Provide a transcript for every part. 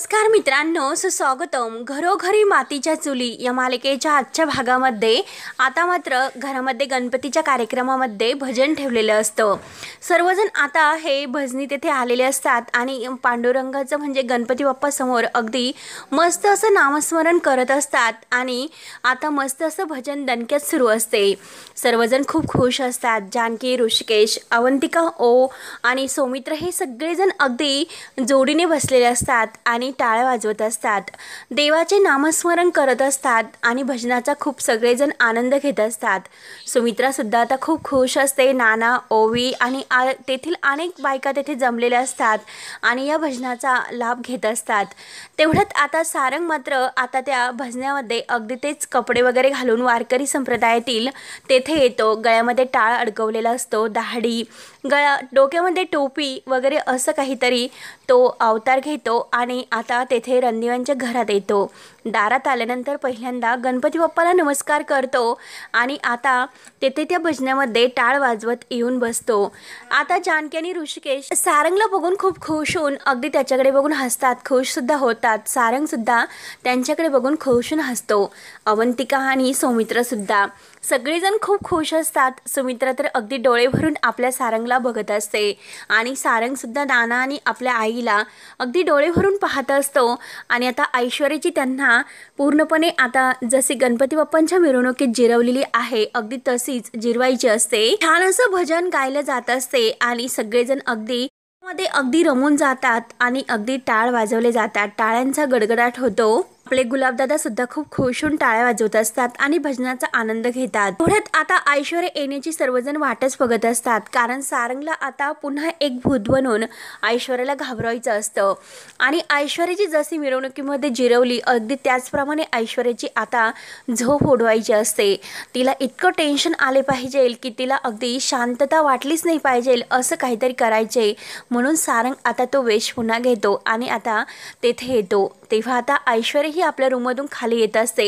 नमस्कार मित्रांनो, सुस्वागतम. घरोघरी मातीच्या चुली या मालिकेच्या आजच्या भागामध्ये आता मात्र घरामध्ये गणपतीच्या कार्यक्रमामध्ये भजन ठेवलेलं असतं. सर्वजण आता हे भजनी तेथे आलेले असतात आणि पांडुरंगाचं म्हणजे गणपती बाप्पा समोर अगदी मस्त असं नामस्मरण करत असतात आणि आता मस्त असं भजन दणक्यात सुरू असते. सर्वजण खूप खुश असतात. जानकी, ऋषिकेश, अवंतिका, ओ आणि सौमित्र हे सगळेजण अगदी जोडीने बसलेले असतात आणि टाळ्या वाजवत असतात. देवाचे नामस्मरण करत असतात आणि भजनाचा खूप सगळेजण आनंद घेत असतात. सुमित्रा सुद्धा आता खूप खुश असते. नाना, ओवी आणि तेथील अनेक बायका तेथे जमलेल्या असतात आणि या भजनाचा लाभ घेत असतात. तेवढ्यात आता सारंग मात्र आता त्या भजनामध्ये अगदी तेच कपडे वगैरे घालून वारकरी संप्रदायातील तेथे येतो. गळ्यामध्ये टाळ अडकवलेला असतो, दाढी, डोक्यामध्ये टोपी वगैरे असं काहीतरी तो अवतार घेतो आणि आता तेथे रणदिवांच्या घरात येतो. दारात आल्यानंतर पहिल्यांदा गणपती बाप्पाला नमस्कार करतो आणि आता तेथे त्या भजनामध्ये टाळ वाजवत येऊन बसतो. आता जानकी आणि ऋषिकेश सारंगला बघून खूप खुश होऊन अगदी त्याच्याकडे बघून हसतात, खुश सुद्धा होतात. सारंग सुद्धा त्यांच्याकडे बघून खुश होऊन हसतो. अवंतिका आणि सौमित्र सुद्धा सगळेजण खूप खुश असतात. सुमित्रा तर अगदी डोळे भरून आपल्या सारंगला बघत असते आणि सारंग सुद्धा नाना आणि आपल्या आईला अगदी डोळे भरून पाहत असतो. आणि आता ऐश्वर्याची त्यांना पूर्णपणे आता जशी गणपती बाप्पांच्या मिरवणुकीत जिरवलेली आहे अगदी तशीच जिरवायची असते. छान असं भजन गायलं जात असते आणि सगळेजण अगदी रमून जातात आणि अगदी टाळ वाजवले जातात. टाळ्यांचा गडगडाट होतो. आपले गुलाबदादा सुद्धा खूप खुश होऊन टाळ्या वाजवत असतात आणि भजनाचा आनंद घेतात. थोड्यात आता ऐश्वर्या येण्याची सर्वजण वाटच बघत असतात, कारण सारंगला आता पुन्हा एक भूत बनवून ऐश्वर्याला घाबरायचं असतं आणि ऐश्वर्याची जशी मिरवणुकीमध्ये जिरवली अगदी त्याचप्रमाणे ऐश्वर्याची आता झोप उडवायची असते. तिला इतकं टेन्शन आले पाहिजे की तिला अगदी शांतता वाटलीच नाही पाहिजे असं काहीतरी करायचे, म्हणून सारंग आता तो वेश पुन्हा घेतो आणि आता तेथे येतो. तेव्हा आता ऐश्वर्या ही आपल्या रूममधून खाली येत असते.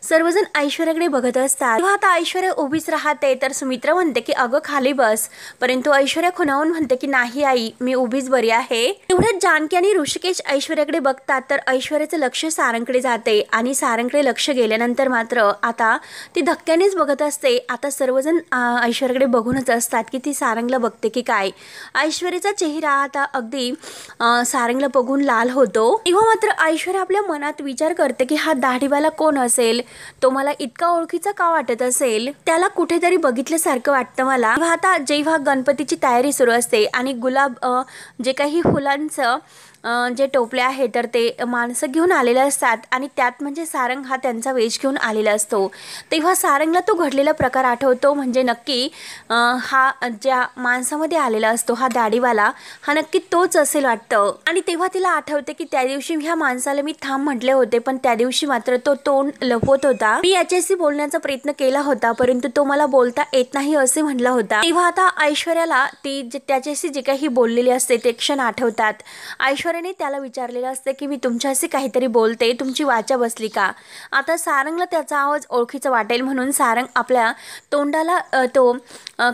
सर्वजण ऐश्वर्याकडे बघत असतात. तेव्हा आता ऐश्वर्या उभीच राहते तर सुमित्रा म्हणते की अगं खाली बस, परंतु ऐश्वर्या खुणावून म्हणते की नाही आई, मी उभीच बरी आहे. तेवढ्यात जानकी आणि ऋषिकेश ऐश्वर्याकडे बघतात तर ऐश्वर्याचं लक्ष सारंगकडे जाते आणि सारंगकडे लक्ष गेल्यानंतर मात्र आता ती धक्क्यानेच बघत असते. आता सर्वजण ऐश्वर्याकडे बघूनच असतात की ती सारंगला बघते की काय. ऐश्वर्याचा चेहरा आता अगदी सारंगला बघून लाल होतो. तेव्हा मात्र ऐश्वर्या आपल्या मनात विचार करते की हा दाढीवाला कोण असेल, तो मला इतका ओळखीचा का वाटत असेल, त्याला कुठेतरी बघितल्यासारखं वाटतं मला. जेव्हा गणपतीची तयारी सुरू असते आणि गुलाब जे काही फुलांचं जे टोपले आहे तर ते माणसं घेऊन आलेले असतात आणि त्यात म्हणजे सारंग हा त्यांचा वेश घेऊन आलेला असतो. तेव्हा सारंगला तो घडलेला प्रकार आठवतो, म्हणजे नक्की हा ज्या माणसामध्ये आलेला असतो हा दाढीवाला हा नक्की तोच असेल वाटतं. आणि तेव्हा तिला आठवते की त्या दिवशी ह्या माणसाला मी थांब म्हटले होते, पण त्या दिवशी मात्र तो तोंड लपवत होता. मी याच्याशी बोलण्याचा प्रयत्न केला होता, परंतु तो मला बोलता येत नाही असे म्हटला होता. तेव्हा आता ऐश्वर्याला ती त्याच्याशी जे काही बोललेली असते ते क्षण आठवतात. ऐश्वर्याने त्याला विचारलेलं असते की मी तुमच्याशी काहीतरी बोलते, तुमची वाचा बसली का. आता सारंगला त्याचा आवाज ओळखीचा वाटेल म्हणून सारंग आपल्या तोंडाला तो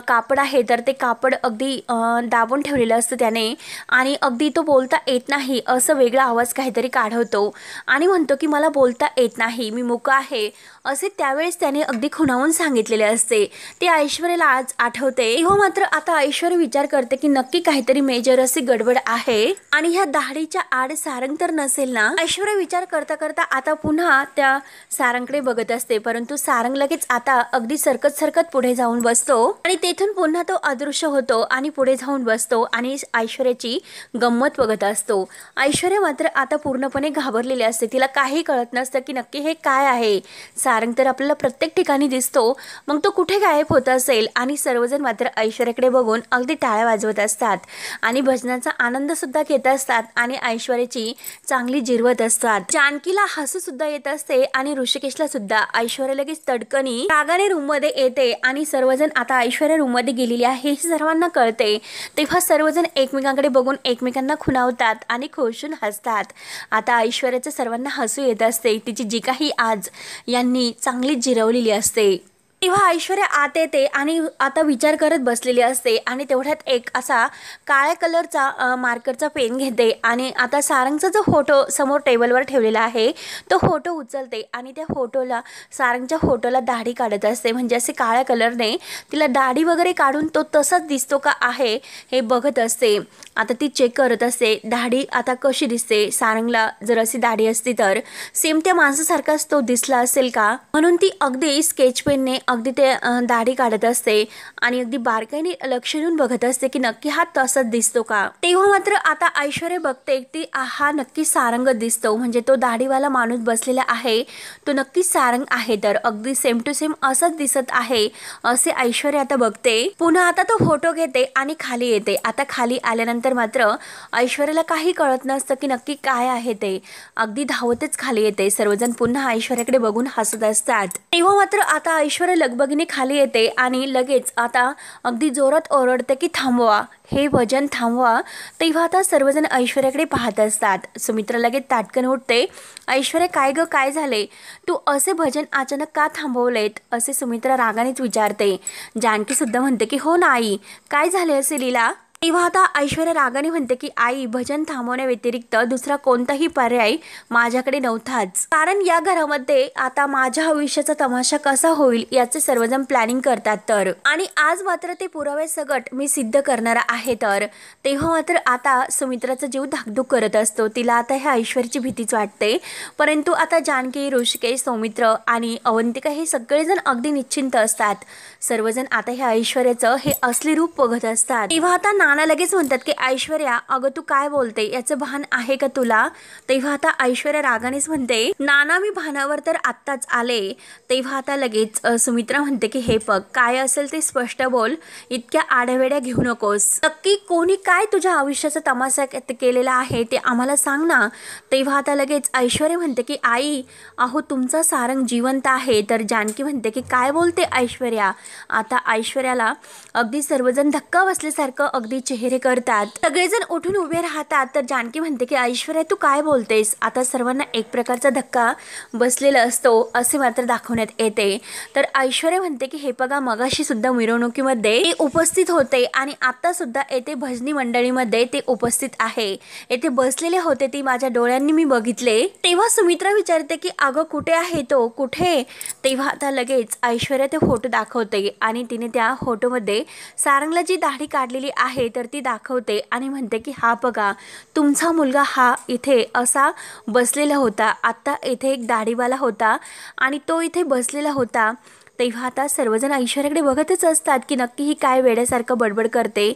कापड आहे तर ते कापड अगदी दाबून ठेवलेलं असतं त्याने आणि अगदी तो बोलता येत नाही असं वेगळा आवाज काहीतरी काढवतो आणि म्हणतो की मला बोलता येत नाही, मी मूक आहे असे त्यावेळेस त्याने अगदी खुणावून सांगितलेले असते. ते ऐश्वर्याला आज आठवते. तेव्हा मात्र आता ऐश्वर्या विचार करते की नक्की काहीतरी मेजर अशी गडबड आहे आणि ह्या दाढीच्या आड सारंग तर नसेल ना. ऐश्वर्या विचार करता करता आता पुन्हा त्या सारंगकडे बघत असते, परंतु सारंग लगेच आता अगदी सरकत पुढे जाऊन बसतो आणि तेथून पुन्हा तो अदृश्य होतो आणि पुढे जाऊन बसतो आणि ऐश्वर्याची गंमत बघत असतो. ऐश्वर्या मात्र आता पूर्णपणे घाबरलेली असते. तिला काही कळत नसतं की नक्की हे काय आहे. सारंग तर आपल्याला प्रत्येक ठिकाणी दिसतो, मग तो कुठे गायब होत असेल. आणि सर्वजण मात्र ऐश्वर्याकडे बघून अगदी टाळ्या वाजवत असतात आणि भजनाचा आनंद सुद्धा घेत असतात आणि ऐश्वर्याची चांगली जिरवत असतात. जानकीला हसू सुद्धा येत असते आणि ऋषिकेशला सुद्धा. ऐश्वर्या लगेच तडकनी रागाने रूम मध्ये येते आणि सर्वजण आता ऐश्वर्या रूम मध्ये गेलेली आहे हे सर्वांना कळते. तेव्हा सर्वजण एकमेकांकडे बघून एकमेकांना खुणावतात आणि खुशून हसतात. आता ऐश्वर्याचं सर्वांना हसू येत असते. तिची जी काही आज यांनी चांगली जिरवलेली असते. तेव्हा ऐश्वर्या आत येते आणि आता विचार करत बसलेली असते आणि तेवढ्यात एक असा काळ्या कलरचा मार्करचा पेन घेते आणि आता सारंगचा जो फोटो समोर टेबलवर ठेवलेला आहे तो फोटो उचलते आणि त्या फोटोला सारंगच्या फोटोला दाढी काढत असते, म्हणजे असे काळ्या कलरने तिला दाढी वगैरे काढून तो तसाच दिसतो का आहे हे बघत असते. आता ती चेक करत असते दाढी आता कशी दिसते, सारंगला जर अशी दाढी असती तर सेम त्या माणसासारखाच तो दिसला असेल का, म्हणून ती अगदी स्केच पेनने अगदी ते दाढी काढत असते आणि अगदी बारकाईने लक्ष देऊन बघत असते की नक्की हा तसाच दिसतो का. तेव्हा मात्र आता ऐश्वर्या बघते ती हा नक्की सारंग दिसतो, म्हणजे तो दाढीवाला माणूस बसलेला आहे तो नक्की सारंग आहे, तर अगदी सेम टू सेम असंच दिसत आहे असे ऐश्वर्या आता बघते. पुन्हा आता तो फोटो घेते आणि खाली येते. आता खाली आल्यानंतर मात्र ऐश्वर्याला काही कळत नसतं की नक्की काय आहे ते, अगदी धावतच खाली येते. सर्वजण पुन्हा ऐश्वर्याकडे बघून हसत असतात. तेव्हा मात्र आता ऐश्वर्या लगबगीने खाली येते आणि लगेच आता अगदी जोरात ओरडते की थांबवा, हे भजन थांबवा. तेव्हा आता सर्वजण ऐश्वर्याकडे पाहत असतात. सुमित्रा लगेच ताटकन उठते. ऐश्वर्या काय ग, काय झाले, तू असे भजन अचानक का थांबवलेत असे सुमित्रा रागानेच विचारते. जानकी सुद्धा म्हणते की हो ना आई, काय झाले असे लीला. तेव्हा आता ऐश्वर्या रागाने म्हणते की आई, भजन थांबवण्या व्यतिरिक्त दुसरा कोणताही पर्याय माझ्याकडे नव्हताच, कारण या घरामध्ये आता माझ्या आयुष्याचा तमाशा कसा होईल याचे सर्वजण प्लॅनिंग करतात तर, आणि आज मात्र ते पुरावे सगट मी सिद्ध करणार आहे तर. तेव्हा मात्र आता सुमित्राचा जीव धाकधूक करत असतो. तिला आता ह्या ऐश्वर्याची भीतीच वाटते, परंतु आता जानकी, ऋषिकेश, सौमित्र आणि अवंतिका हे सगळेजण अगदी निश्चिंत असतात. सर्वजण आता ह्या ऐश्वर्याचं हे असली रूप बघत असतात. तेव्हा आता नाना लगेच म्हणतात की ऐश्वर्या, अगं तू काय बोलते, याचं भान आहे का तुला. तेव्हा आता ऐश्वर्या रागानेच म्हणते नाना, मी भानावर तर आत्ताच आले. तेव्हा आता लगेच सुमित्रा म्हणते की हे बघ, काय असेल ते स्पष्ट बोल, इतक्या आढावेड्या घेऊ नकोस. नक्की कोणी काय तुझ्या आयुष्याचा तमाशा केलेला आहे ते आम्हाला सांग ना. तेव्हा आता लगेच ऐश्वर्या म्हणते की आई, अहो तुमचा सारंग जिवंत आहे. तर जानकी म्हणते की काय बोलते ऐश्वर्या. आता ऐश्वर्याला अगदी सर्वजण धक्का बसल्यासारखं अगदी चेहरे करतात. सगळेजण उठून उभे राहतात. तर जानकी म्हणते की ऐश्वर्या तू काय बोलतेस. आता सर्वांना एक प्रकारचा धक्का बसलेला असतो असे मात्र दाखवण्यात येते. तर ऐश्वर्या म्हणते की हे बघा, मगाशी सुद्धा मिरवणुकीमध्ये ते उपस्थित होते आणि आता सुद्धा येथे भजनी मंडळीमध्ये ते उपस्थित आहे, येथे बसलेले होते, ती माझ्या डोळ्यांनी मी बघितले. तेव्हा सुमित्रा विचारते की अगं कुठे आहे तो, कुठे. तेव्हा आता लगेच ऐश्वर्या ते फोटो दाखवते आणि तिने त्या फोटोमध्ये सारंगला जी दाढी काढलेली आहे तर ती दाखवते आणि म्हणते की हा बघा, तुमचा मुलगा हा इथे असा बसलेला होता, आता इथे एक दाढीवाला होता आणि तो इथे बसलेला होता. तेव्हा आता सर्वजण ऐश्वर्याकडे बघतच असतात की नक्की ही काय वेड्यासारखं बडबड करते.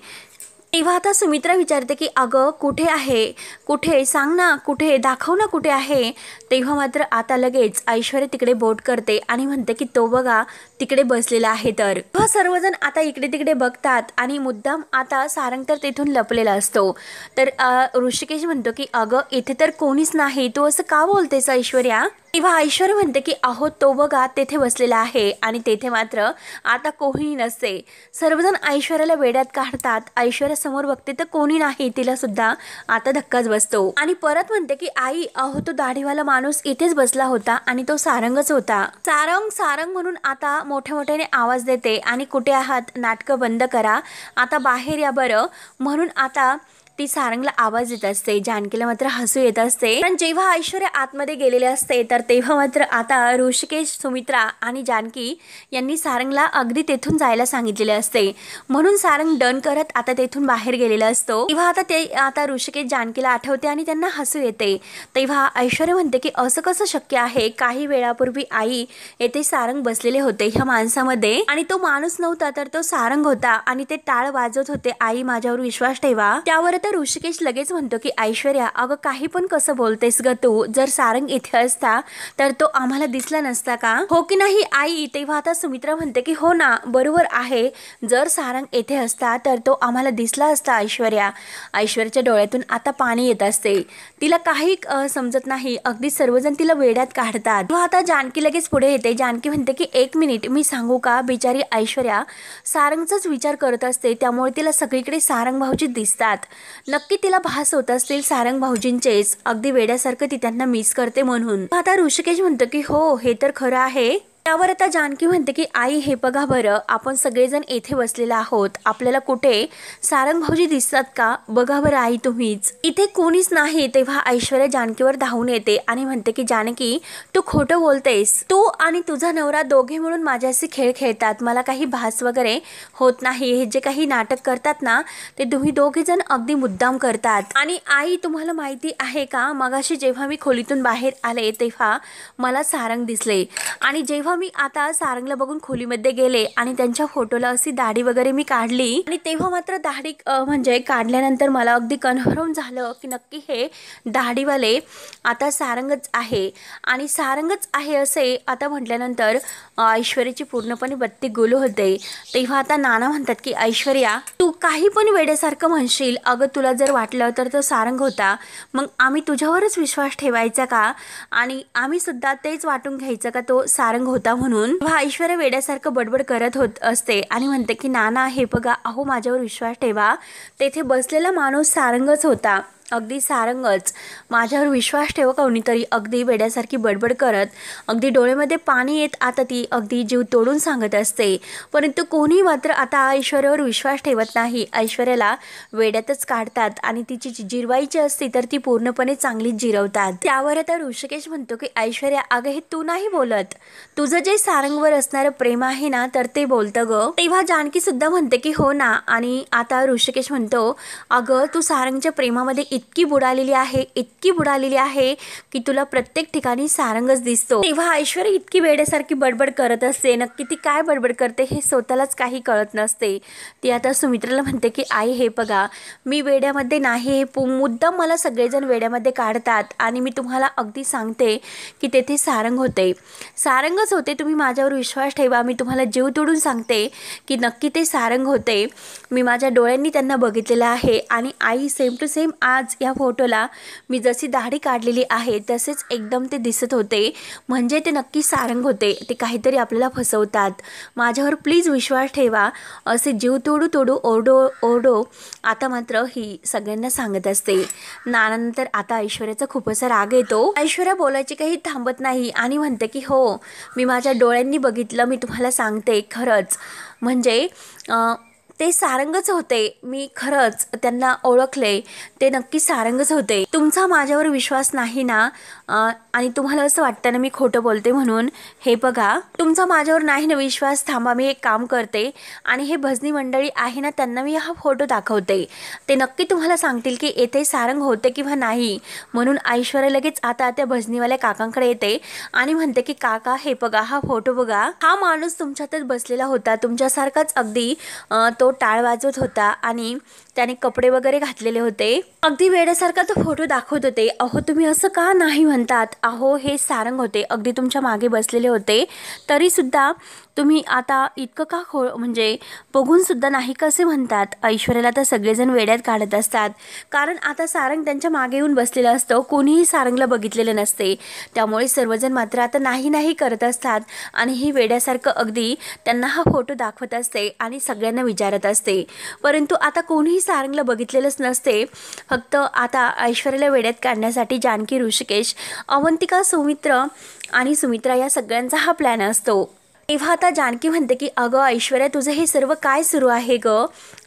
तेव्हा आता सुमित्रा विचारते की अगं कुठे आहे, कुठे सांग ना, कुठे दाखव ना कुठे आहे. तेव्हा मात्र आता लगेच ऐश्वर्या तिकडे बोट करते आणि म्हणते की तो बघा तिकडे बसलेला आहे. तर सर्वजण आता इकडे तिकडे बघतात आणि मुद्दाम आता सारंग तर तेथून लपलेला असतो. तर ऋषिकेश म्हणतो की अगं इथे तर कोणीच नाही, तू असं का बोलतेस ऐश्वर्या. तेव्हा ऐश्वर्या म्हणते की अहो तो बघा तेथे बसलेला आहे आणि तेथे मात्र आता कोणी नसते. सर्वजण ऐश्वर्याला वेड्यात काढतात. ऐश्वर्या समोर बघते तर कोणी नाही, तिला सुद्धा आता धक्काच बसतो आणि परत म्हणते की आई, अहो तो दाढीवाला माणूस इथेच बसला होता आणि तो सारंगच होता. सारंग सारंग म्हणून आता मोठ्या मोठ्याने आवाज देते आणि कुठे आहात, नाटकं बंद करा, आता बाहेर या बरं, म्हणून आता ती सारंगला आवाज देत असते. जानकीला मात्र हसू येत असते. पण जेव्हा ऐश्वर्या आतमध्ये गेलेले असते तर तेव्हा मात्र आता ऋषिकेश, सुमित्रा आणि जानकी यांनी सारंगला अगदी तेथून जायला सांगितलेले असते, म्हणून सारंग डन करत आता तेथून बाहेर गेलेला असतो. तेव्हा आता ऋषिकेश जानकीला आठवते आणि त्यांना हसू येते. तेव्हा ऐश्वर्या म्हणते की असं कसं शक्य आहे, काही वेळापूर्वी आई येथे सारंग बसलेले होते ह्या माणसामध्ये आणि तो माणूस नव्हता तर तो सारंग होता आणि ते टाळ वाजवत होते, आई माझ्यावर विश्वास ठेवा. त्यावर ऋषिकेश लगेच म्हणतो की ऐश्वर्या, अगं काही पण कसं बोलतेस ग तू, जर सारंग इथे असता तर तो आम्हाला दिसला नसता का, हो की नाही आई. तेव्हा आता सुमित्रा म्हणते की हो ना, बरोबर आहे, जर सारंग येथे असता तर तो आम्हाला दिसला असता. ऐश्वर्याच्या डोळ्यातून आता पाणी येत असते, तिला काही समजत नाही. अगदी सर्वजण तिला वेड्यात काढतात. तेव्हा आता जानकी लगेच पुढे येते. जानकी म्हणते की एक मिनिट, मी सांगू का. बिचारी ऐश्वर्या सारंगचाच विचार करत असते, त्यामुळे तिला सगळीकडे सारंग भाऊजी दिसतात. नक्की तिला भास होत असतील सारंग भाऊजींचेच, अगदी वेड्यासारखं ती त्यांना मिस करते म्हणून. आता ऋषिकेश म्हणतो की हो, हे तर खरं आहे. त्यावर आता जानकी म्हणते की आई हे बघा बरं, आपण सगळेजण येथे बसलेलो आहोत, आपल्याला कुठे सारंग भाऊजी दिसतात का? बघा बरं आई तुम्हीच, इथे कोणीच नाही. तेव्हा ऐश्वर्या जानकीवर धावून येते आणि म्हणते की जानकी तू खोटं बोलतेस, तू आणि तुझा नवरा दोघे म्हणून माझ्याशी खेळ खेळतात, मला काही भास वगैरे होत नाही. हे जे काही नाटक करतात ना ते तुम्ही दोघे जण अगदी मुद्दाम करतात. आणि आई तुम्हाला माहिती आहे का, मगाशी जेव्हा मी खोलीतून बाहेर आले तेव्हा मला सारंग दिसले आणि जेव्हा मी आता सारंगला बघून खोलीमध्ये गेले आणि त्यांच्या फोटोला अशी दाढी वगैरे मी काढली आणि तेव्हा मात्र दाढी म्हणजे काढल्यानंतर मला अगदी कन्फर्म झालं की नक्की हे दाढीवाले आता सारंगच आहे. आणि सारंगच आहे असे आता म्हटल्यानंतर ऐश्वर्याची पूर्णपणे बत्ती गुल होते. तेव्हा आता नाना म्हणतात की ऐश्वर्या तू काही पण वेड्यासारखं म्हणशील, अगं तुला जर वाटलं तर तो सारंग होता, मग आम्ही तुझ्यावरच विश्वास ठेवायचा का आणि आम्ही सुद्धा तेच वाटून घ्यायचं का तो सारंग होता म्हणून. तेव्हा ऐश्वर्या वेड्यासारखं बडबड करत होत असते आणि म्हणते की नाना हे बघा, अहो माझ्यावर विश्वास ठेवा, तेथे बसलेला माणूस सारंगच होता, अगदी सारंगच, माझ्यावर विश्वास ठेव. कोणीतरी अगदी वेड्यासारखी बडबड करत अगदी डोळ्यामध्ये पाणी येत आता ती अगदी जीव तोडून सांगत असते. परंतु कोणी मात्र आता ऐश्वर्यावर विश्वास ठेवत नाही. ऐश्वर्याला वेड्यातच काढतात आणि तिची जिरवायची असते तर ती पूर्णपणे चांगलीच जिरवतात. त्यावर आता ऋषिकेश म्हणतो की ऐश्वर्या अगं हे तू नाही बोलत, तुझं जे सारंगवर असणारं प्रेम आहे ना तर ते बोलतं ग. तेव्हा जानकी सुद्धा म्हणते की हो ना. आणि आता ऋषिकेश म्हणतो अगं तू सारंगच्या प्रेमामध्ये इतकी बुडालेली आहे, इतकी बुडालेली आहे की तुला प्रत्येक ठिकाणी सारंगच दिसतो. तेव्हा ऐश्वर्या इतकी वेड्यासारखी बडबड करत असते, नक्की ती काय बडबड करते हे स्वतःलाच काही कळत नसते. ती आता सुमित्राला म्हणते की आई हे बघा, मी वेड्यामध्ये नाही, मुद्दाम मला सगळेजण वेड्यामध्ये काढतात आणि मी तुम्हाला अगदी सांगते की तेथे सारंग होते, सारंगच होते, तुम्ही माझ्यावर विश्वास ठेवा. मी तुम्हाला जीव तोडून सांगते की नक्की ते सारंग होते, मी माझ्या डोळ्यांनी त्यांना बघितलेलं आहे. आणि आई सेम टू सेम आज या फोटोला मी जशी दाढी काढलेली आहे तसेच एकदम ते दिसत होते, म्हणजे ते नक्की सारंग होते. ते काहीतरी आपल्याला फसवतात, माझ्यावर प्लीज विश्वास ठेवा, असे जीव तोडू तोडू ओरडो आता मात्र ही सगळ्यांना सांगत असते. नानंतर आता ऐश्वर्याचा खूप असा राग येतो. ऐश्वर्या बोलायची काही थांबत नाही आणि म्हणते की हो मी माझ्या डोळ्यांनी बघितलं, मी तुम्हाला सांगते खरंच, म्हणजे ते सारंगच होते, मी खरंच त्यांना ओळखले, ते नक्की सारंगच होते. तुमचा माझ्यावर विश्वास नाही ना आणि तुम्हाला असं वाटतं ना मी खोटं बोलते म्हणून, हे बघा तुमचा माझ्यावर नाही ना विश्वास, थांबा मी एक काम करते आणि हे भजनी मंडळी आहे ना त्यांना मी हा फोटो दाखवते, ते नक्की तुम्हाला सांगतील की येथे सारंग होते किंवा नाही. म्हणून ऐश्वर्या लगेच आता त्या भजनीवाल्या काकांकडे येते आणि म्हणते की काका हे बघा, हा फोटो बघा, हा माणूस तुमच्यातच बसलेला होता, तुमच्यासारखाच अगदी तो टाळ वाजवत होता आणि त्याने कपडे वगैरे घातलेले होते, अगदी वेड्यासारखा तो फोटो दाखवत होते. अहो तुम्ही असं का नाही म्हणतात, अहो हे सारंग होते, अगदी तुमच्या मागे बसलेले होते, तरी सुद्धा तुम्ही आता इतकं का म्हणजे बघून सुद्धा नाही कसे म्हणतात. ऐश्वर्याला तर सगळेजण वेड्यात काढत असतात, कारण आता सारंग त्यांच्या मागे येऊन बसलेलं असतं, कोणीही सारंगला बघितलेलं नसते, त्यामुळे सर्वजण मात्र आता नाही नाही करत असतात आणि ही वेड्यासारखं अगदी त्यांना हा फोटो दाखवत असते आणि सगळ्यांना विचारत असते. परंतु आता कोणीही सारंगला बघितलेलंच नसते, फक्त आता ऐश्वर्याला वेड्यात काढण्यासाठी जानकी, ऋषिकेश, अवंतिका, सुमित्रा या सगळ्यांचा हा प्लॅन असतो. तेव्हा आता जानकी म्हणते की अगं ऐश्वर्या तुझं हे सर्व काय सुरू आहे ग,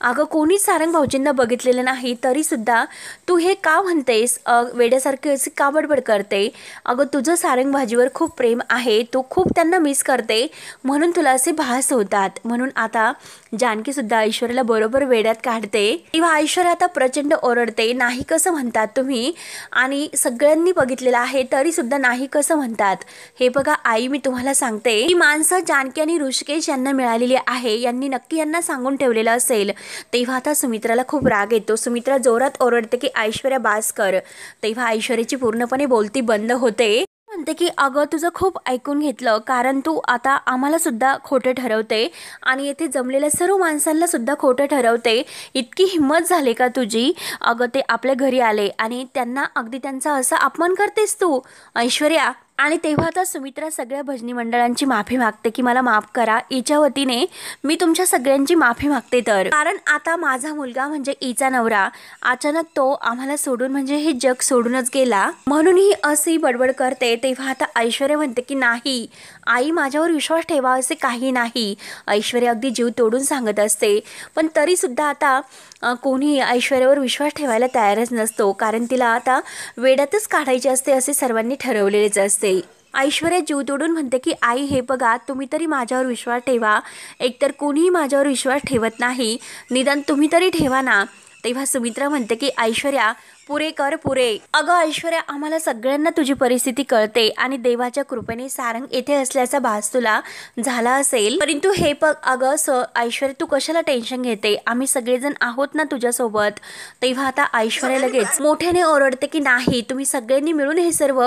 अगं कोणीच सारंग भाऊजींना बघितलेलं नाही तरी सुद्धा तू हे का म्हणतेस, वेड्यासारखी अशी का बडबड करते, अगं तुझं सारंग भाजीवर खूप प्रेम आहे, तू खूप त्यांना मिस करते म्हणून तुला असे भास होतात. म्हणून आता जानकी सुद्धा ऐश्वर्याला बरोबर वेड्यात काढते. तेव्हा ऐश्वर्या आता प्रचंड ओरडते, नाही कसं म्हणतात तुम्ही, आणि सगळ्यांनी बघितलेलं आहे तरी सुद्धा नाही कसं म्हणतात. हे बघा आई मी तुम्हाला सांगते ही माणसं जानकी आणि ऋषिकेश यांना मिळालेली आहे, यांनी नक्की यांना सांगून ठेवलेलं असेल. तेव्हा आता सुमित्राला खूप राग येतो, सुमित्रा जोरात ओरडते की ऐश्वर्या बास कर. तेव्हा ऐश्वर्याची पूर्णपणे बोलती बंद होते, म्हणते की अगं तुझं खूप ऐकून घेतलं, कारण तू आता आम्हाला सुद्धा खोटं ठरवते आणि येथे जमलेल्या सर्व माणसांना सुद्धा खोटं ठरवते, इतकी हिंमत झाली का तुझी, अगं ते आपल्या घरी आले आणि त्यांना अगदी त्यांचा असा अपमान करतेस तू. ऐश्वर्या आणि तेव्हा आता सुमित्रा सगळ्या भजनी मंडळांची माफी मागते की मला माफ करा, हिच्या वतीने मी तुमच्या सगळ्यांची माफी मागते. तर कारण आता माझा मुलगा म्हणजे हिचा नवरा अचानक तो आम्हाला सोडून म्हणजे हे जग सोडूनच गेला, म्हणून ही अशी बडबड करते. तेव्हा आता ऐश्वर्या म्हणते की नाही आई, माझ्यावर विश्वास ठेवा, असे काही नाही. ऐश्वर्या अगदी जीव तोडून सांगत असते, पण तरी सुद्धा आता कोणी ऐश्वर्यावर विश्वास ठेवायला तयारच नसतो, कारण तिला आता वेड्यातच काढायचे असते असे सर्वांनी ठरवलेलेच असते. ऐश्वर्या जीव तोडून म्हणते की आई, हे बघा, तुम्ही तरी माझ्यावर विश्वास ठेवा, एकतर कोणीही माझ्यावर विश्वास ठेवत नाही, निदान तुम्ही तरी ठेवा ना. तेव्हा सुमित्रा म्हणते की ऐश्वर्या, पुरे कर पुरे. अगं ऐश्वर्या, आम्हाला सगळ्यांना तुझी परिस्थिती कळते आणि देवाच्या कृपेने सारंग येथे असल्याचा भास तुला झाला असेल, परंतु हे बघ अगं ऐश्वर्या, तू कशाला टेन्शन घेते, आम्ही सगळेजण आहोत ना तुझ्यासोबत. तेव्हा आता ऐश्वर्या लगेच मोठ्याने ओरडते की नाही, तुम्ही सगळ्यांनी मिळून हे सर्व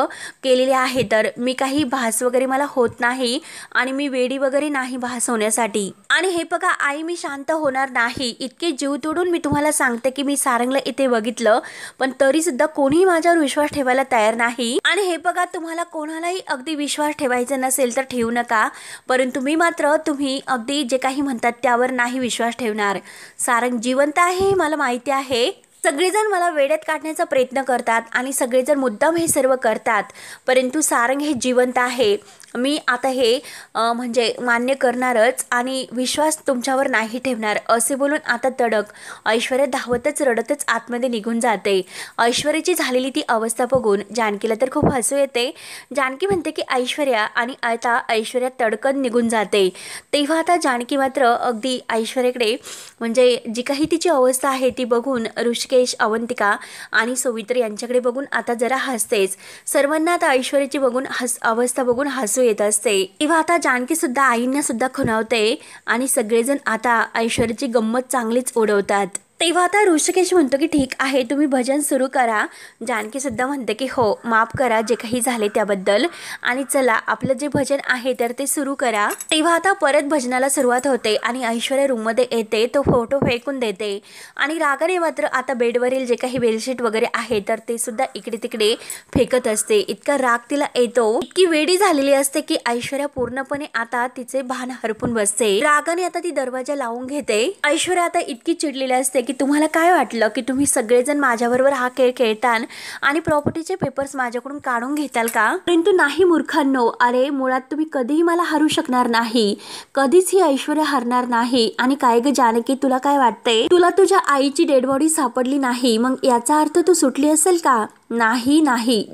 केलेले आहे, तर मी काही भास वगैरे मला होत नाही आणि मी वेडी वगैरे नाही भास होण्यासाठी. आणि हे बघा आई, मी शांत होणार नाही. इतके जीव तोडून मी तुम्हाला सांगते की मी सारंगला इथे बघितलं, पण तरी सुद्धा कोणीही माझ्यावर विश्वास ठेवायला तयार नाही. आणि हे बघा, तुम्हाला कोणालाही अगदी विश्वास ठेवायचा नसेल तर ठेवू नका, परंतु मी मात्र तुम्ही अगदी जे काही म्हणतात त्यावर नाही विश्वास ठेवणार. सारंग जिवंत आहे हे मला माहिती आहे. सगळेजण मला वेड्यात काढण्याचा प्रयत्न करतात आणि सगळेजण मुद्दाम हे सर्व करतात, परंतु सारंग हे जिवंत आहे. मी आता हे म्हणजे मान्य करणारच आणि विश्वास तुमच्यावर नाही ठेवणार, असे बोलून आता तडक ऐश्वर्या धावतच रडतच आतमध्ये निघून जाते. ऐश्वर्याची झालेली ती अवस्था बघून जानकीला तर खूप हसू येते. जानकी म्हणते की ऐश्वर्या, आणि आता ऐश्वर्या तडकन निघून जाते. तेव्हा आता जानकी मात्र अगदी ऐश्वर्याकडे म्हणजे जी काही तिची अवस्था आहे ती बघून ऋषिकेश, अवंतिका आणि सौमित्र यांच्याकडे बघून आता जरा हसतेच. सर्वांना आता ऐश्वर्याची बघून अवस्था बघून हसू येत असते. तेव्हा आता जानकी सुद्धा आईंना सुद्धा खुणावते आणि सगळेजण आता ऐश्वर्याची गंमत चांगलीच उडवतात. तेव्हा आता ऋषिकेश म्हणतो की ठीक आहे, तुम्ही भजन सुरू करा. जानकी सुद्धा म्हणते की हो, माफ करा जे काही झाले त्याबद्दल, आणि चला आपलं जे भजन आहे तर ते सुरू करा. तेव्हा आता परत भजनाला सुरुवात होते आणि ऐश्वर्या रूममध्ये येते, तो फोटो फेकून देते आणि रागाने मात्र आता बेडवरील जे काही बेडशीट वगैरे आहे तर ते सुद्धा इकडे तिकडे फेकत असते. इतका राग तिला येतो, इतकी वेडी झालेली असते की ऐश्वर्या पूर्णपणे आता तिचे भान हरपून बसते. रागाने आता ती दरवाजा लावून घेते. ऐश्वर्या आता इतकी चिडलेली असते की तुम्हाला काय वाटलं की तुम्ही सगळेजण माझ्याबरोबर हा खेळ खेळताल आणि प्रॉपर्टीचे पेपर्स माझ्याकडून काढून घेताल का? परंतु नाही मूर्खांनो, अरे मुळात तुम्ही कधीही मला हरू शकणार नाही, कधीच ही ऐश्वर्या हरणार नाही. आणि काय ग जानकी, तुला काय वाटतंय? तुला तुझ्या आईची डेड बॉडी सापडली नाही, मग याचा अर्थ तू सुटली असेल का? नाही नाही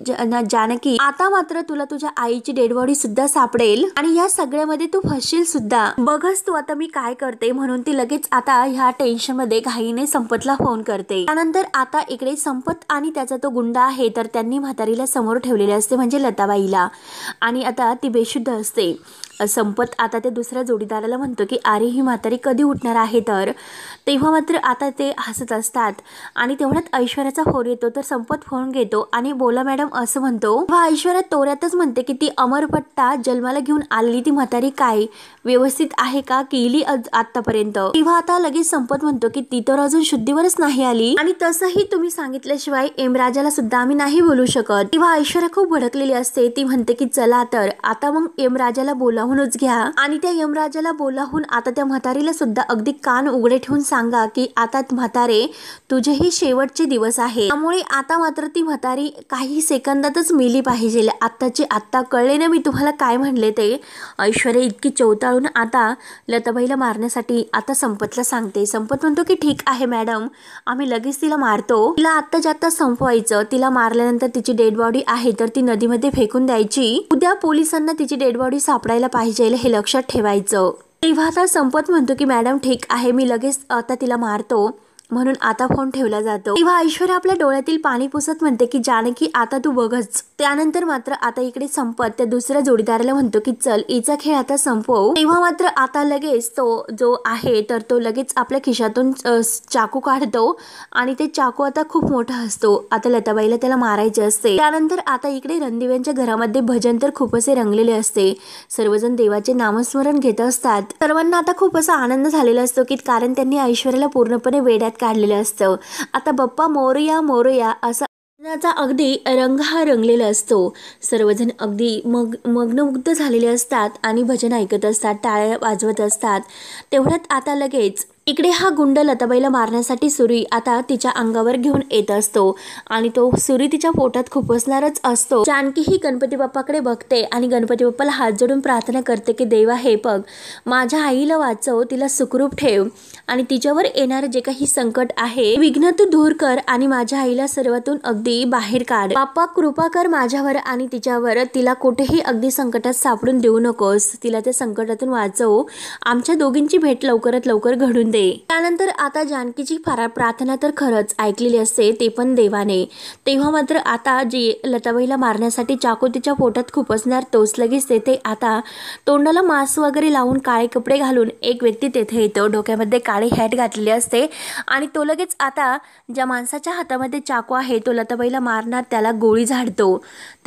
जानकी, आता मात्र तुला तुझ्या आईची डेड बॉडी सुद्धा सापडेल आणि या सगळ्यामध्ये तू फसशील सुद्धा. बघच तू आता मी काय करते. म्हणून ती लगेच आता ह्या टेन्शन मध्ये घाईने संपतला फोन करते. त्यानंतर आता इकडे संपत आणि त्याचा तो गुंडा आहे तर त्यांनी म्हातारीला समोर ठेवलेले असते, म्हणजे लताबाईला, आणि आता ती बेशुद्ध असते. संपत आता त्या दुसऱ्या जोडीदाराला म्हणतो की अरे ही म्हातारी कधी उठणार आहे. तर तेव्हा मात्र आता ते हसत असतात आणि तेवढ्यात ऐश्वर्याचा फोन येतो. तर संपत फोन घेतो आणि बोला मॅडम असं म्हणतो. व ऐश्वर्या तोऱ्यातच म्हणते की ती अमरपट्टा जन्माला घेऊन आलेली ती म्हातारी काय व्यवस्थित आहे का, केली आतापर्यंत? तेव्हा आता लगेच संपत म्हणतो की ती तर अजून शुद्धीवरच नाही आली आणि तसंही तुम्ही सांगितल्याशिवाय यमराजाला सुद्धा आम्ही नाही बोलू शकत. तेव्हा ऐश्वर्या खूप भडकलेली असते. ती म्हणते की चला तर आता मग यमराजाला बोलावूनच घ्या आणि त्या यमराजाला बोलावून आता त्या म्हातारीला सुद्धा अगदी कान उघडे ठेवून सांगा की आता म्हातारे तुझे हे शेवटचे दिवस आहे, त्यामुळे आता मात्र ती म्हातारी काही सेकंदातच मेली पाहिजे. आत्ताची आत्ता कळले ना मी तुम्हाला काय म्हणले ते. ऐश्वर्या इतकी चवताळून आता लताबाईला मारण्यासाठी आता संपतला सांगते. संपत म्हणतो की ठीक आहे मॅडम, आम्ही लगेच तिला मारतो. तिला आत्ताच्या आत्ता संपवायचं. तिला मारल्यानंतर तिची डेड बॉडी आहे तर ती नदीमध्ये फेकून द्यायची. उद्या पोलिसांना तिची डेड बॉडी सापडायला पाहिजे हे लक्षात ठेवायचं. तेव्हा आता संपत म्हणतो की मॅडम ठीक आहे, मी लगेच आता तिला मारतो. म्हणून आता फोन ठेवला जातो. तेव्हा ऐश्वर्या आपल्या डोळ्यातील पाणी पुसत म्हणते की जानकी आता तू बघच. त्यानंतर मात्र आता इकडे संपत त्या दुसऱ्या जोडीदाराला म्हणतो की चल हिचा खेळ आता संपव. तेव्हा मात्र आता लगेच तो जो आहे तर तो लगेच आपल्या खिशातून चाकू काढतो आणि ते चाकू आता खूप मोठा असतो. आता लताबाईला त्याला मारायचे असते. त्यानंतर आता इकडे रणदिव्यांच्या घरामध्ये भजन तर खूप असे रंगलेले असते. सर्वजण देवाचे नामस्मरण घेत असतात. सर्वांना आता खूप असा आनंद झालेला असतो की कारण त्यांनी ऐश्वर्याला पूर्णपणे वेड्यात काढलेलं असतं. आता बाप्पा मोरया मोरया असं भजनाचा अगदी रंग हा रंगलेला असतो. सर्वजण अगदी मग्नमुग्ध झालेले असतात आणि भजन ऐकत असतात, टाळ्या वाजवत असतात. तेवढ्यात आता लगेच इकडे हा गुंड लताबाईला मारण्यासाठी सुरी आता तिच्या अंगावर घेऊन येत असतो आणि तो सुरी तिच्या पोटात खुपसणारच असतो. जानकी ही गणपती बाप्पाकडे बघते आणि गणपती बाप्पाला हात जोडून प्रार्थना करते की देवा हे बघ, माझ्या आईला वाचव, तिला सुखरूप ठेव आणि तिच्यावर येणारे जे काही संकट आहे विघ्न तू दूर कर आणि माझ्या आईला सर्वातून अगदी बाहेर काढ. बाप्पा कृपा कर माझ्यावर आणि तिच्यावर, तिला कुठेही अगदी संकटात सापडून देऊ नकोस, तिला त्या संकटातून वाचव, आमच्या दोघींची भेट लवकरात लवकर घडून दे. त्यानंतर आता जानकीची प्रार्थना तर खरंच ऐकलेली असते, ते पण देवाने. तेव्हा मात्र आता जी लताबाईला मारण्यासाठी चाकू तिच्या पोटात खुपसणार तोच लगेच तेथे आता तोंडाला मास्क वगैरे लावून काळे कपडे घालून एक व्यक्ती तेथे येतो. डोक्यामध्ये काळी हॅट घातलेली असते आणि तो लगेच आता ज्या माणसाच्या हातामध्ये चाकू आहे तो लताबाईला मारणार त्याला गोळी झाडतो.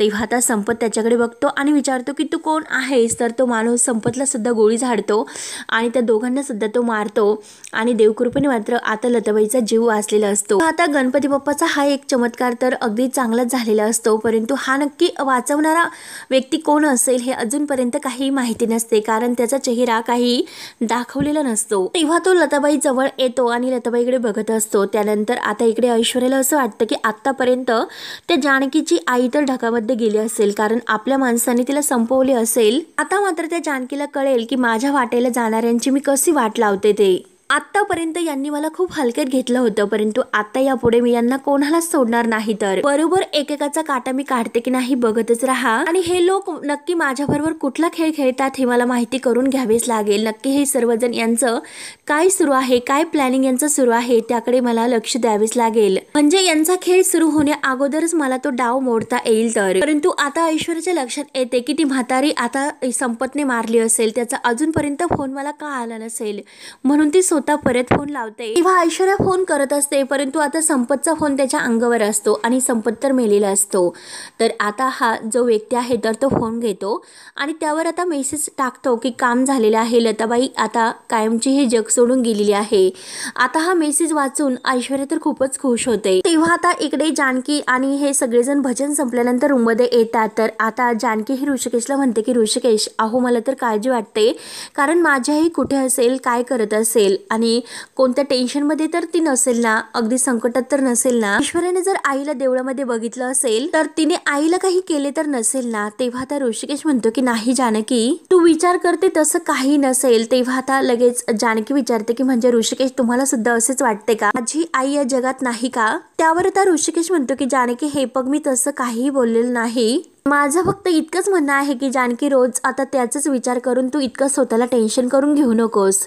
तेव्हा आता संपत त्याच्याकडे बघतो आणि विचारतो की तू कोण आहेस. तर तो माणूस संपतला सुद्धा गोळी झाडतो आणि त्या दोघांना सुद्धा तो मारतो आणि देवकृपेने मात्र आता लताबाईचा जीव वाचलेला असतो. आता गणपती बाप्पाचा हा एक चमत्कार तर अगदी चांगलाच झालेला असतो, परंतु हा नक्की वाचवणारा व्यक्ती कोण असेल हे अजूनपर्यंत काही माहिती नसते, कारण त्याचा चेहरा काही दाखवलेला नसतो. तेव्हा तो लताबाई जवळ येतो आणि लताबाईकडे बघत असतो. त्यानंतर आता इकडे ऐश्वर्याला असं वाटतं की आतापर्यंत त्या जानकीची आई तर ढगामध्ये गेली असेल, कारण आपल्या माणसाने तिला संपवले असेल. आता मात्र त्या जानकीला कळेल की माझ्या वाटेला जाणाऱ्यांची मी कशी वाट लावते ते. आतापर्यंत यांनी मला खूप हलक्यात घेतलं होतं, परंतु आता यापुढे मी यांना कोणालाच सोडणार नाही. तर बरोबर एकेकाचा काटा मी काढते की नाही बघतच राहा आणि हे लोक नक्की माझ्याबरोबर कुठला खेळ खेळतात हे मला माहिती करून घ्यावेच लागेल. नक्की हे सर्वजण यांचं काय सुरू आहे, काय प्लॅनिंग यांचं सुरू आहे त्याकडे मला लक्ष द्यावेच लागेल, म्हणजे यांचा खेळ सुरू होण्या अगोदरच मला तो डाव मोडता येईल. तर परंतु आता ऐश्वर्याच्या लक्षात येते की ती म्हातारी आता संपतने मारली असेल, त्याचा अजूनपर्यंत फोन मला का आला नसेल, म्हणून ती स्वतः परत फोन लावते. तेव्हा ऐश्वर्या फोन करत असते, परंतु आता संपतचा फोन त्याच्या अंगावर असतो आणि संपत तर मेलेला असतो. तर आता हा जो व्यक्ती आहे तर तो फोन घेतो आणि त्यावर आता मेसेज टाकतो की काम झालेलं आहे, लताबाई आता कायमची हे जग सोडून गेलेली आहे. आता हा मेसेज वाचून ऐश्वर्या तर खूपच खुश होते. तेव्हा आता इकडे जानकी आणि हे सगळेजण भजन संपल्यानंतर रूममध्ये येतात. तर आता जानकी ही ऋषिकेशला म्हणते की ऋषिकेश, अहो मला तर काळजी वाटते, कारण माझी आई कुठे असेल, काय करत असेल आणि कोणत्या टेन्शनमध्ये तर ती नसेल ना, अगदी संकटात तर नसेल ना. ऐश्वर्याने जर आईला देवळामध्ये बघितलं असेल तर तिने आईला काही केले तर नसेल ना. तेव्हा आता ऋषिकेश म्हणतो की नाही जानकी, तू विचार करते तसं काही नसेल. तेव्हा आता लगेच जानकी विचारते की म्हणजे ऋषिकेश तुम्हाला सुद्धा असेच वाटते का, माझी आई या जगात नाही का. त्यावर आता ऋषिकेश म्हणतो की जानकी हे बघ, मी तसं काहीही बोललेलं नाही, माझं फक्त इतकंच म्हणणं आहे की जानकी रोज आता त्याचाच विचार करून तू इतकं स्वतःला टेन्शन करून घेऊ नकोस.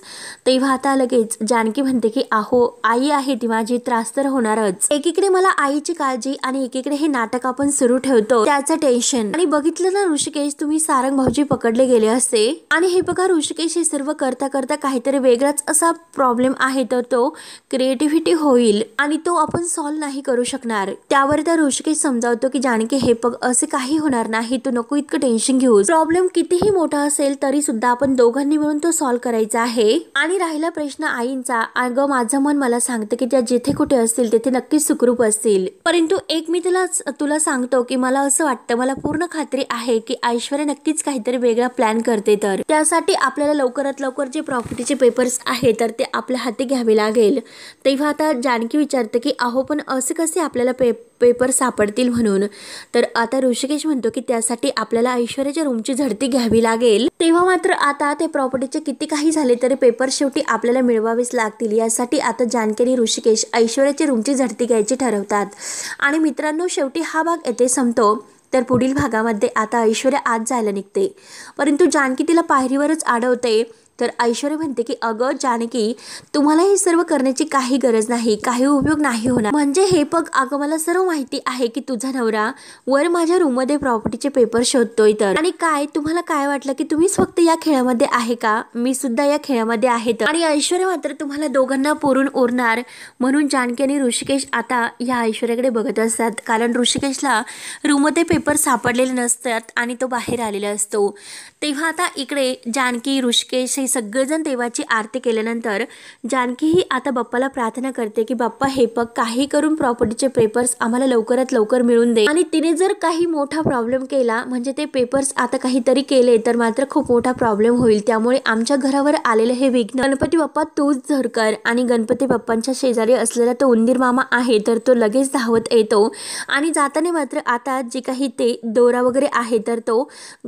तेव्हा आता लगेच जानकी म्हणते की अहो आई आहे ती माझी, त्रास तर होणारच. एकीकडे मला आईची काळजी आणि एकीकडे हे नाटक आपण सुरू ठेवतो त्याचं टेन्शन. आणि बघितलं ना ऋषिकेश, तुम्ही सारंग भाऊजी पकडले गेले असते आणि हे बघा ऋषिकेश हे सर्व करता करता काहीतरी वेगळाच असा प्रॉब्लेम आहे, तर तो क्रिएटिव्हिटी होईल आणि तो आपण सॉल्व्ह नाही करू शकणार. त्यावर त्या ऋषिकेश समजावतो की जानकी हे बघ, असे काही होणार नाही, तू नको इतकं टेन्शन घेऊ. प्रॉब्लेम कितीही मोठा असेल तरी सुद्धा आपण दोघांनी मिळून तो सॉल्व्ह करायचा आहे. आणि राहिला प्रश्न आईंचा, अगं माझं मन मला सांगतं की त्या जिथे कुठे असतील तिथे नक्कीच सुखरूप असतील, परंतु एक मी तुला सांगतो की मला असं वाटतं, मला पूर्ण खात्री आहे की ऐश्वर्या नक्कीच काहीतरी वेगळा प्लॅन करते. तर त्यासाठी आपल्याला लवकरात लवकर जे प्रॉपर्टीचे पेपर्स आहे तर ते आपल्या हाती घ्यावे लागेल. तेव्हा आता जानकी विचारते की अहो पण असे कसे आपल्याला पेपर सापडतील म्हणून. तर आता ऋषिकेश म्हणतो की त्यासाठी आपल्याला ऐश्वर्याच्या रूमची झडती घ्यावी लागेल. तेव्हा मात्र आता ते प्रॉपर्टीचे किती काही झाले तरी पेपर शेवटी आपल्याला मिळवावेच लागतील. यासाठी आता जानकी आणि ऋषिकेश ऐश्वर्याची रूमची झडती घ्यायची ठरवतात. आणि मित्रांनो, शेवटी हा भाग येथे संपतो. तर पुढील भागामध्ये आता ऐश्वर्या आत जायला निघते, परंतु जानकी तिला पायरीवरच अडवते. तर ऐश्वर्या म्हणते की अगं जानकी, तुम्हाला हे सर्व करण्याची काही गरज नाही, काही उपयोग नाही होणार. म्हणजे हे बघ, अगं मला सर्व माहिती आहे की तुझा नवरा वर माझ्या रूम मध्ये प्रॉपर्टीचे पेपर शोधतोय. तर आणि काय तुम्हाला काय वाटलं की तुम्हीच फक्त या खेळामध्ये आहे का, मी सुद्धा या खेळामध्ये आहे. आणि ऐश्वर्या मात्र तुम्हाला दोघांना पुरून उरणार. म्हणून जानकी आणि ऋषिकेश आता या ऐश्वर्याकडे बघत असतात, कारण ऋषिकेशला रूम मध्ये पेपर सापडलेले नसतात आणि तो बाहेर आलेला असतो. तेव्हा आता इकडे जानकी ऋषिकेश सगळेजण देवाची आरती केल्यानंतर जानकी ही आता बाप्पाला प्रार्थना करते की बाप्पा हे बघ, काही करून प्रॉपर्टीचे पेपर्स आम्हाला लवकरात लवकर मिळून दे। आणि तिने जर काही मोठा प्रॉब्लेम केला, म्हणजे ते पेपर्स आता काहीतरी केले तर मात्र खूप मोठा प्रॉब्लेम होईल, त्यामुळे आमच्या घरावर आलेले हे विघ्न गणपती बाप्पा तूच धर कर। आणि गणपती बाप्पांच्या शेजारी असलेला तो उंदीर मामा आहे तर तो लगेच धावत येतो आणि जाताना मात्र आता जे काही ते दोरा वगैरे आहे तर तो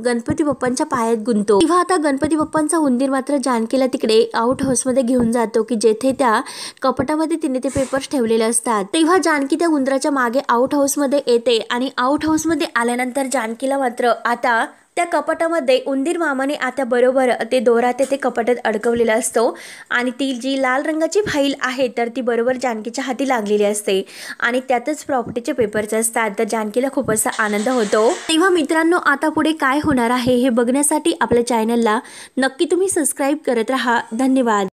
गणपती बाप्पांच्या पायात गुंतो। तेव्हा आता गणपती बाप्पांचा उंदीर मात्र जानकीला तिकडे आउट हाऊस मध्ये घेऊन जातो की जेथे त्या कपाटामध्ये तिने ते पेपर्स ठेवलेले असतात। तेव्हा जानकी त्या उंदराच्या मागे आउट हाऊस मध्ये येते आणि आउट हाऊस मध्ये आल्यानंतर जानकीला मात्र आता त्या कपाटामध्ये उंदीर मामाने आता बरोबर ते दोरा ते कपाटात अडकवलेला असतो आणि ती जी लाल रंगाची फाईल आहे तर ती बरोबर जानकीच्या हाती लागलेली असते आणि त्यातच प्रॉपर्टीचे पेपर्स असतात। तर जानकीला खूप असा आनंद होतो। तेव्हा मित्रांनो, आता पुढे काय होणार आहे हे बघण्यासाठी आपल्या चॅनलला नक्की तुम्ही सबस्क्राईब करत राहा। धन्यवाद।